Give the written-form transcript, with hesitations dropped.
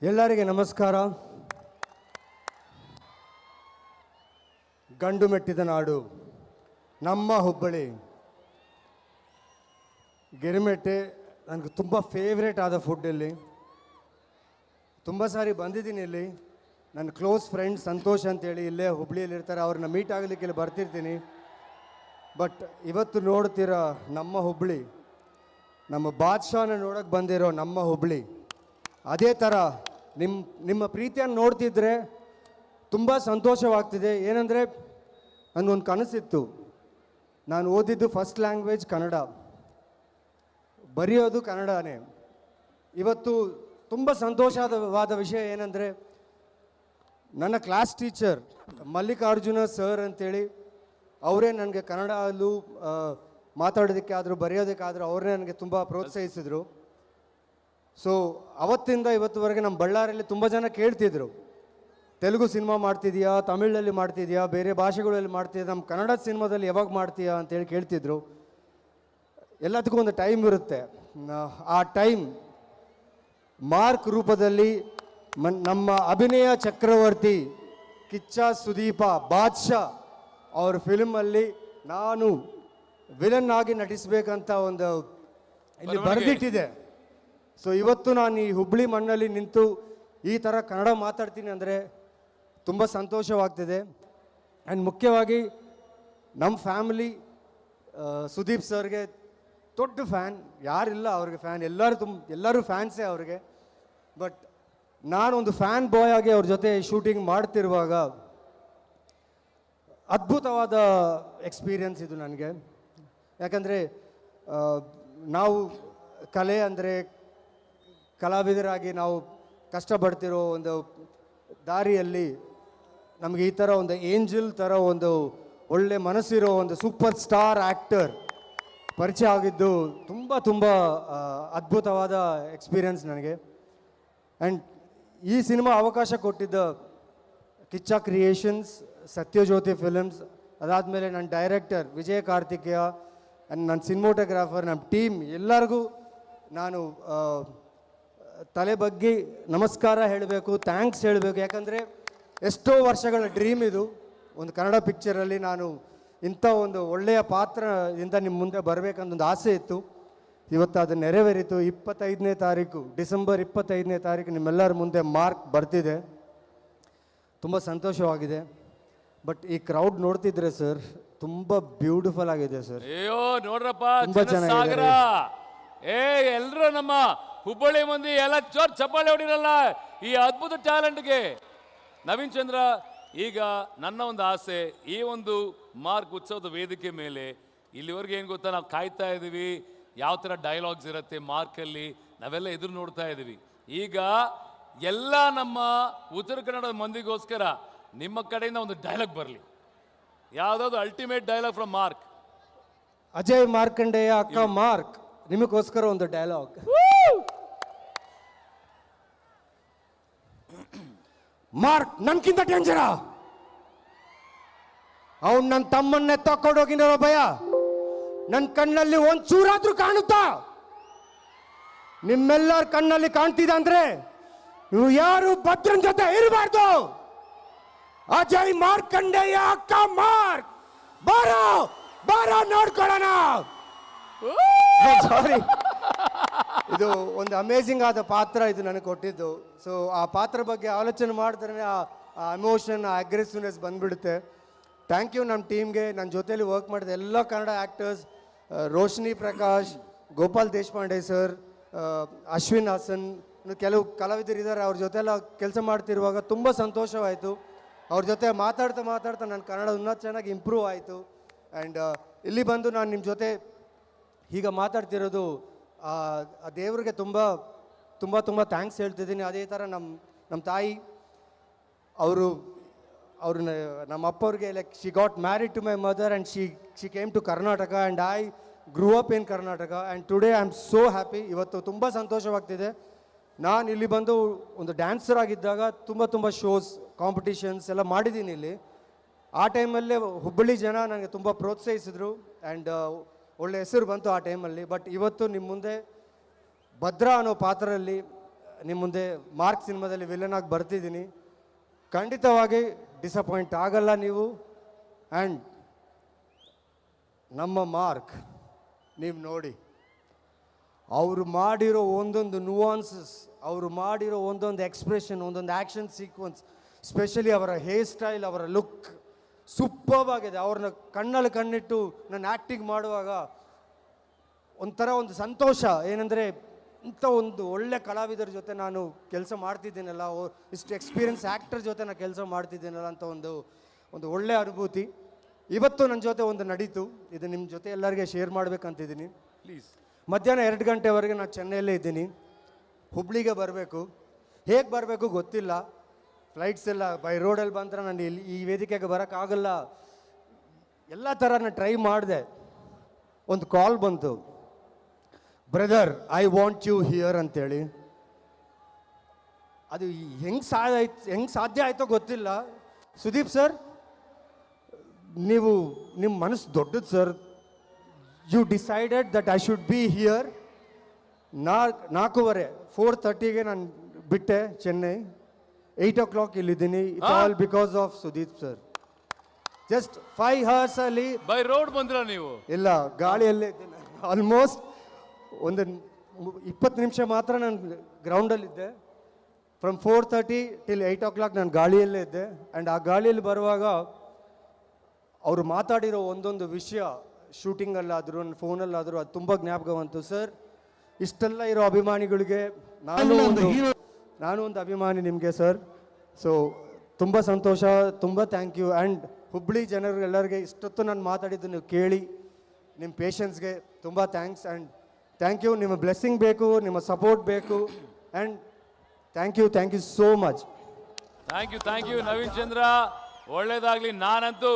ಎಲ್ಲರಿಗೆ ನಮಸ್ಕಾರ. ಗಂಡು ಮೆಟ್ಟಿದ ನಾಡು ನಮ್ಮ ಹುಬ್ಬಳ್ಳಿ ಗಿರಿಮೆಟ್ಟೆ ನನಗೆ ತುಂಬ ಫೇವ್ರೇಟ್ ಆದ ಫುಡ್. ಇಲ್ಲಿ ತುಂಬ ಸಾರಿ ಬಂದಿದ್ದೀನಿ. ಇಲ್ಲಿ ನನ್ನ ಕ್ಲೋಸ್ ಫ್ರೆಂಡ್ ಸಂತೋಷ್ ಅಂತೇಳಿ ಇಲ್ಲೇ ಹುಬ್ಬಳ್ಳಿಯಲ್ಲಿ ಇರ್ತಾರೆ. ಅವ್ರನ್ನ ಮೀಟ್ ಆಗಲಿಕ್ಕೆ ಇಲ್ಲಿ ಬರ್ತಿರ್ತೀನಿ. ಬಟ್ ಇವತ್ತು ನೋಡ್ತಿರೋ ನಮ್ಮ ಹುಬ್ಬಳ್ಳಿ, ನಮ್ಮ ಬಾದ್ಶಾನ ನೋಡೋಕ್ಕೆ ಬಂದಿರೋ ನಮ್ಮ ಹುಬ್ಬಳ್ಳಿ, ಅದೇ ಥರ ನಿಮ್ಮ ಪ್ರೀತಿಯನ್ನು ನೋಡ್ತಿದ್ರೆ ತುಂಬ ಸಂತೋಷವಾಗ್ತಿದೆ. ಏನಂದರೆ ನನಗೊಂದು ಕನಸಿತ್ತು. ನಾನು ಓದಿದ್ದು ಫಸ್ಟ್ ಲ್ಯಾಂಗ್ವೇಜ್ ಕನ್ನಡ, ಬರೆಯೋದು ಕನ್ನಡನೇ. ಇವತ್ತು ತುಂಬ ಸಂತೋಷವಾದ ವಿಷಯ ಏನಂದರೆ, ನನ್ನ ಕ್ಲಾಸ್ ಟೀಚರ್ ಮಲ್ಲಿಕಾರ್ಜುನ ಸರ್ ಅಂತೇಳಿ, ಅವರೇ ನನಗೆ ಕನ್ನಡಲ್ಲೂ ಮಾತಾಡೋದಕ್ಕೆ ಆದರೂ ಬರೆಯೋದಕ್ಕಾದರೂ ಅವರೇ ನನಗೆ ತುಂಬ ಪ್ರೋತ್ಸಾಹಿಸಿದರು. ಸೊ ಅವತ್ತಿಂದ ಇವತ್ತುವರೆಗೆ ನಮ್ಮ ಬಳ್ಳಾರಿಯಲ್ಲಿ ತುಂಬ ಜನ ಕೇಳ್ತಿದ್ರು, ತೆಲುಗು ಸಿನಿಮಾ ಮಾಡ್ತಿದ್ಯಾ, ತಮಿಳಲ್ಲಿ ಮಾಡ್ತಿದ್ಯಾ, ಬೇರೆ ಭಾಷೆಗಳಲ್ಲಿ ಮಾಡ್ತಿದ್ಯಾ, ನಮ್ಮ ಕನ್ನಡ ಸಿನಿಮಾದಲ್ಲಿ ಯಾವಾಗ ಮಾಡ್ತೀಯಾ ಅಂತೇಳಿ ಕೇಳ್ತಿದ್ರು. ಎಲ್ಲದಕ್ಕೂ ಒಂದು ಟೈಮ್ ಇರುತ್ತೆ. ಆ ಟೈಮ್ ಮಾರ್ಕ್ ರೂಪದಲ್ಲಿ ನಮ್ಮ ಅಭಿನಯ ಚಕ್ರವರ್ತಿ ಕಿಚ್ಚ ಸುದೀಪ ಬಾದ್ಶಾ ಅವ್ರ ಫಿಲ್ಮಲ್ಲಿ ನಾನು ವಿಲನ್ ಆಗಿ ನಟಿಸಬೇಕಂತ ಒಂದು ಇಲ್ಲಿ ಬರೆದಿಟ್ಟಿದೆ. ಸೊ ಇವತ್ತು ನಾನು ಈ ಹುಬ್ಬಳ್ಳಿ ಮಣ್ಣಲ್ಲಿ ನಿಂತು ಈ ಥರ ಕನ್ನಡ ಮಾತಾಡ್ತೀನಿ ಅಂದರೆ ತುಂಬ ಸಂತೋಷವಾಗ್ತಿದೆ. ಆ್ಯಂಡ್ ಮುಖ್ಯವಾಗಿ ನಮ್ಮ ಫ್ಯಾಮಿಲಿ ಸುದೀಪ್ ಸರ್ಗೆ ದೊಡ್ಡ ಫ್ಯಾನ್. ಯಾರಿಲ್ಲ ಅವ್ರಿಗೆ ಫ್ಯಾನ್, ಎಲ್ಲರೂ ಫ್ಯಾನ್ಸೇ ಅವ್ರಿಗೆ. ಬಟ್ ನಾನೊಂದು ಫ್ಯಾನ್ ಬಾಯ್ ಆಗಿ ಅವ್ರ ಜೊತೆ ಶೂಟಿಂಗ್ ಮಾಡ್ತಿರುವಾಗ ಅದ್ಭುತವಾದ ಎಕ್ಸ್ಪೀರಿಯನ್ಸ್ ಇದು ನನಗೆ. ಯಾಕಂದರೆ ನಾವು ಕಲೆ ಅಂದರೆ ಕಲಾವಿದರಾಗಿ ನಾವು ಕಷ್ಟಪಡ್ತಿರೋ ಒಂದು ದಾರಿಯಲ್ಲಿ ನಮಗೆ ಈ ಥರ ಒಂದು ಏಂಜಲ್ ಥರ ಒಂದು ಒಳ್ಳೆ ಮನಸ್ಸಿರೋ ಒಂದು ಸೂಪರ್ ಸ್ಟಾರ್ ಆ್ಯಕ್ಟರ್ ಪರಿಚಯ ಆಗಿದ್ದು ತುಂಬ ತುಂಬ ಅದ್ಭುತವಾದ ಎಕ್ಸ್ಪೀರಿಯನ್ಸ್ ನನಗೆ. ಆ್ಯಂಡ್ ಈ ಸಿನಿಮಾ ಅವಕಾಶ ಕೊಟ್ಟಿದ್ದ ಕಿಚ್ಚ ಕ್ರಿಯೇಷನ್ಸ್, ಸತ್ಯಜ್ಯೋತಿ ಫಿಲ್ಮ್ಸ್, ಅದಾದಮೇಲೆ ನನ್ನ ಡೈರೆಕ್ಟರ್ ವಿಜಯ ಕಾರ್ತಿಕೇಯ ಆ್ಯಂಡ್ ನನ್ನ ಸಿನಿಮೋಟೋಗ್ರಾಫರ್, ನಮ್ಮ ಟೀಮ್ ಎಲ್ಲರಿಗೂ ನಾನು ತಲೆ ಬಗ್ಗೆ ನಮಸ್ಕಾರ ಹೇಳಬೇಕು, ಥ್ಯಾಂಕ್ಸ್ ಹೇಳಬೇಕು. ಯಾಕಂದರೆ ಎಷ್ಟೋ ವರ್ಷಗಳ ಡ್ರೀಮ್ ಇದು. ಒಂದು ಕನ್ನಡ ಪಿಕ್ಚರಲ್ಲಿ ನಾನು ಇಂಥ ಒಂದು ಒಳ್ಳೆಯ ಪಾತ್ರದಿಂದ ನಿಮ್ಮ ಮುಂದೆ ಬರಬೇಕಂತ ಒಂದು ಆಸೆ ಇತ್ತು. ಇವತ್ತು ಅದು ನೆರವೇರಿತು. 25ನೇ ತಾರೀಕು, ಡಿಸೆಂಬರ್ 25ನೇ ತಾರೀಕು ನಿಮ್ಮೆಲ್ಲರ ಮುಂದೆ ಮಾರ್ಕ್ ಬರ್ತಿದೆ. ತುಂಬ ಸಂತೋಷವಾಗಿದೆ. ಬಟ್ ಈ ಕ್ರೌಡ್ ನೋಡ್ತಿದ್ರೆ ಸರ್, ತುಂಬ ಬ್ಯೂಟಿಫುಲ್ ಆಗಿದೆ ಸರ್. ಅಯ್ಯೋ ನೋಡ್ರಪ್ಪ, ತುಂಬ ಚೆನ್ನಾಗಿದೆ. ಎಲ್ಲರೂ ನಮ್ಮ ಹುಬ್ಬಳ್ಳಿ ಮಂದಿ ಎಲ್ಲ ಜೋರ್ ಚಪ್ಪಾಳೆ ಹೊಡಿರಲ್ಲ ಈ ಅದ್ಭುತ ಟ್ಯಾಲೆಂಟ್ಗೆ. ನವೀನ್ ಚಂದ್ರ, ಈಗ ನನ್ನ ಒಂದು ಆಸೆ, ಈ ಒಂದು ಮಾರ್ಕ್ ಉತ್ಸವದ ವೇದಿಕೆ ಮೇಲೆ ಇಲ್ಲಿವರೆಗೆ ಏನು ಗೊತ್ತಾ, ನಾವು ಕಾಯ್ತಾ ಇದ್ದೀವಿ ಯಾವ ಥರ ಡೈಲಾಗ್ಸ್ ಇರುತ್ತೆ ಮಾರ್ಕಲ್ಲಿ, ನಾವೆಲ್ಲ ಎದುರು ನೋಡ್ತಾ ಇದ್ದೀವಿ. ಈಗ ಎಲ್ಲ ನಮ್ಮ ಉತ್ತರ ಕನ್ನಡದ ಮಂದಿಗೋಸ್ಕರ ನಿಮ್ಮ ಕಡೆಯಿಂದ ಒಂದು ಡೈಲಾಗ್ ಬರಲಿ. ಯಾವುದಾದ್ರು ultimate dialogue from mark. Ajay Markandeya ಅಕ್ಕ ಮಾರ್ಕ್, ನಿಮಗೋಸ್ಕರ ಒಂದು ಡೈಲಾಗ್. ಮಾರ್ಕ್ ನನ್ಕಿಂತ ಡೇಂಜರ, ಅವನು ನನ್ನ ತಮ್ಮನ್ನೇ ತಕ್ಕೊಂಡೋಗಿರೋ ಭಯ ನನ್ನ ಕಣ್ಣಲ್ಲಿ ಒಂದ್ ಚೂರಾದ್ರೂ ಕಾಣುತ್ತಾ? ನಿಮ್ಮೆಲ್ಲರ ಕಣ್ಣಲ್ಲಿ ಕಾಣ್ತಿದೆ ಅಂದ್ರೆ ನೀವು ಯಾರು ಭದ್ರನ್ ಜೊತೆ ಇರಬಾರ್ದು. ಅಜಯ್ ಮಾರ್ಕಂಡೇಯ ಅಕ್ಕ ಮಾರ್ಕ್, ಬಾರೋ ಬಾರೋ ನೋಡ್ಕೊಳ್ಳೋಣ. ಸಾರಿ, ಇದು ಒಂದು ಅಮೇಝಿಂಗ್ ಆದ ಪಾತ್ರ ಇದು ನನಗೆ ಕೊಟ್ಟಿದ್ದು. ಸೊ ಆ ಪಾತ್ರ ಬಗ್ಗೆ ಆಲೋಚನೆ ಮಾಡಿದ್ರೆ ಆ ಎಮೋಷನ್, ಆ ಅಗ್ರೆಸಿವ್ನೆಸ್ ಬಂದ್ಬಿಡುತ್ತೆ. ಥ್ಯಾಂಕ್ ಯು ನಮ್ಮ ಟೀಮ್ಗೆ, ನನ್ನ ಜೊತೆಲಿ ವರ್ಕ್ ಮಾಡಿದ ಎಲ್ಲ ಕನ್ನಡ ಆ್ಯಕ್ಟರ್ಸ್, ರೋಶಿನಿ ಪ್ರಕಾಶ್, ಗೋಪಾಲ್ ದೇಶಪಾಂಡೆ ಸರ್, ಅಶ್ವಿನ್ ಹಾಸನ್, ಕೆಲವು ಕಲಾವಿದರಿದ್ದಾರೆ. ಅವ್ರ ಜೊತೆಲ್ಲ ಕೆಲಸ ಮಾಡ್ತಿರುವಾಗ ತುಂಬ ಸಂತೋಷವಾಯಿತು. ಅವ್ರ ಜೊತೆ ಮಾತಾಡ್ತಾ ಮಾತಾಡ್ತಾ ನನ್ನ ಕನ್ನಡ ಇನ್ನೂ ಚೆನ್ನಾಗಿ ಇಂಪ್ರೂವ್ ಆಯಿತು. ಆ್ಯಂಡ್ ಇಲ್ಲಿ ಬಂದು ನಾನು ನಿಮ್ಮ ಜೊತೆ ಈಗ ಮಾತಾಡ್ತಿರೋದು ಆ ದೇವ್ರಿಗೆ ತುಂಬ ತುಂಬ ತುಂಬ ಥ್ಯಾಂಕ್ಸ್ ಹೇಳ್ತಿದ್ದೀನಿ. ಅದೇ ಥರ ನಮ್ಮ ತಾಯಿ ಅವ್ರನ್ನ ನಮ್ಮ ಅಪ್ಪವ್ರಿಗೆ, like she got married to my mother and she came to Karnataka and I grew up in Karnataka and today I am so happy. ಇವತ್ತು ತುಂಬ ಸಂತೋಷವಾಗ್ತಿದೆ. ನಾನು ಇಲ್ಲಿ ಬಂದು ಒಂದು ಡ್ಯಾನ್ಸರ್ ಆಗಿದ್ದಾಗ ತುಂಬ ಶೋಸ್, ಕಾಂಪಿಟಿಷನ್ಸ್ ಎಲ್ಲ ಮಾಡಿದ್ದೀನಿ ಇಲ್ಲಿ. ಆ ಟೈಮಲ್ಲೇ ಹುಬ್ಬಳ್ಳಿ ಜನ ನನಗೆ ತುಂಬ ಪ್ರೋತ್ಸಾಹಿಸಿದ್ರು ಆ್ಯಂಡ್ ಒಳ್ಳೆ ಹೆಸರು ಬಂತು ಆ ಟೈಮಲ್ಲಿ. ಬಟ್ ಇವತ್ತು ನಿಮ್ಮ ಮುಂದೆ ಭದ್ರಾ ಅನ್ನೋ ಪಾತ್ರದಲ್ಲಿ ನಿಮ್ಮ ಮುಂದೆ ಮಾರ್ಕ್ ಸಿನಿಮಾದಲ್ಲಿ ವಿಲನ್ ಆಗಿ ಬರ್ತಿದ್ದೀನಿ. ಖಂಡಿತವಾಗಿ ಡಿಸಪಾಯಿಂಟ್ ಆಗಲ್ಲ ನೀವು. ಆ್ಯಂಡ್ ನಮ್ಮ ಮಾರ್ಕ್ ನೀವು ನೋಡಿ, ಅವರು ಮಾಡಿರೋ ಒಂದೊಂದು ನುವಾನ್ಸಸ್, ಅವರು ಮಾಡಿರೋ ಒಂದೊಂದು ಎಕ್ಸ್ಪ್ರೆಷನ್, ಒಂದೊಂದು ಆ್ಯಕ್ಷನ್ ಸೀಕ್ವೆನ್ಸ್, ಸ್ಪೆಷಲಿ ಅವರ ಹೇರ್ ಸ್ಟೈಲ್, ಅವರ ಲುಕ್ ಸೂಪರ್ಬ್ ಆಗಿದೆ. ಅವ್ರನ್ನ ಕಣ್ಣಲ್ಲಿ ಕಣ್ಣಿಟ್ಟು ನಾನು ಆ್ಯಕ್ಟಿಂಗ್ ಮಾಡುವಾಗ ಒಂಥರ ಒಂದು ಸಂತೋಷ. ಏನಂದರೆ ಇಂಥ ಒಂದು ಒಳ್ಳೆ ಕಲಾವಿದರ ಜೊತೆ ನಾನು ಕೆಲಸ ಮಾಡ್ತಿದ್ದೀನಲ್ಲ, ಇಷ್ಟು ಎಕ್ಸ್ಪೀರಿಯನ್ಸ್ ಆ್ಯಕ್ಟರ್ ಜೊತೆ ನಾನು ಕೆಲಸ ಮಾಡ್ತಿದ್ದೀನಲ್ಲ ಅಂತ ಒಂದು ಒಳ್ಳೆ ಅನುಭೂತಿ. ಇವತ್ತು ನನ್ನ ಜೊತೆ ಒಂದು ನಡೀತು, ಇದು ನಿಮ್ಮ ಜೊತೆ ಎಲ್ಲರಿಗೆ ಶೇರ್ ಮಾಡಬೇಕಂತಿದ್ದೀನಿ. ಪ್ಲೀಸ್. ಮಧ್ಯಾಹ್ನ 2 ಗಂಟೆವರೆಗೆ ನಾನು ಚೆನ್ನೈಯಲ್ಲೇ ಇದ್ದೀನಿ. ಹುಬ್ಳಿಗೆ ಬರಬೇಕು. ಹೇಗೆ ಬರಬೇಕು ಗೊತ್ತಿಲ್ಲ. ಫ್ಲೈಟ್ಸ್ ಎಲ್ಲ ಬೈ ರೋಡಲ್ಲಿ ಬಂದ್ರೆ ನಾನು ಇಲ್ಲಿ ಈ ವೇದಿಕೆಗೆ ಬರೋಕ್ಕಾಗಲ್ಲ. ಎಲ್ಲ ಥರ ನಾನು ಟ್ರೈ ಮಾಡಿದೆ. ಒಂದು ಕಾಲ್ ಬಂತು, brother I want you here ಅಂತೇಳಿ. ಅದು ಹೆಂಗೆ ಸಾಧ್ಯ ಆಯಿತೋ ಗೊತ್ತಿಲ್ಲ. ಸುದೀಪ್ ಸರ್, ನಿಮ್ಮ ಮನಸ್ಸು ದೊಡ್ಡದು sir. You decided that I should be here. 4:30ಗೆ ನಾನು ಬಿಟ್ಟೆ ಚೆನ್ನೈ. 8 o'clock ಇಲ್ಲಿದ್ದೀನಿ. It's all because of Sudeep sir. Just 5 hours ಅಲ್ಲಿ ಬೈ ರೋಡ್ ಬಂದ್ರ ನೀವು? ಇಲ್ಲ, ಗಾಳಿಯಲ್ಲೇ ಇದ್ದೀನಿ. ಆಲ್ಮೋಸ್ಟ್ ಒಂದು 20 ನಿಮಿಷ ಮಾತ್ರ ನಾನು ಗ್ರೌಂಡಲ್ಲಿದ್ದೆ. ಫ್ರಮ್ 4:30 till 8 o'clock ನಾನು ಗಾಳಿಯಲ್ಲೇ ಇದ್ದೆ. ಆ್ಯಂಡ್ ಆ ಗಾಳಿಯಲ್ಲಿ ಬರುವಾಗ ಅವರು ಮಾತಾಡಿರೋ ಒಂದೊಂದು ವಿಷಯ ಶೂಟಿಂಗಲ್ಲಾದರೂ ನನ್ನ ಫೋನಲ್ಲಾದರೂ ಅದು ತುಂಬ ಜ್ಞಾಪಕ ಬಂತು. ಸರ್, ಇಷ್ಟೆಲ್ಲ ಇರೋ ಅಭಿಮಾನಿಗಳಿಗೆ ನಾನು ಒಂದು ಅಭಿಮಾನಿ ನಿಮಗೆ ಸರ್. ಸೊ ತುಂಬ ಸಂತೋಷ, ತುಂಬ ಥ್ಯಾಂಕ್ ಯು. ಆ್ಯಂಡ್ ಹುಬ್ಳಿ ಜನರಿಗೆಲ್ಲರಿಗೆ ಇಷ್ಟೊತ್ತು ನಾನು ಮಾತಾಡಿದ್ದು ನೀವು ಕೇಳಿ ನಿಮ್ಮ ಪೇಷನ್ಸ್ಗೆ ತುಂಬ ಥ್ಯಾಂಕ್ಸ್. And thank you. ನಿಮ್ಮ ಬ್ಲೆಸ್ಸಿಂಗ್ ಬೇಕು, ನಿಮ್ಮ ಸಪೋರ್ಟ್ ಬೇಕು. And thank you so much. Thank you Naveen Chandra. ಒಳ್ಳೇದಾಗ್ಲಿ. ನಾನಂತೂ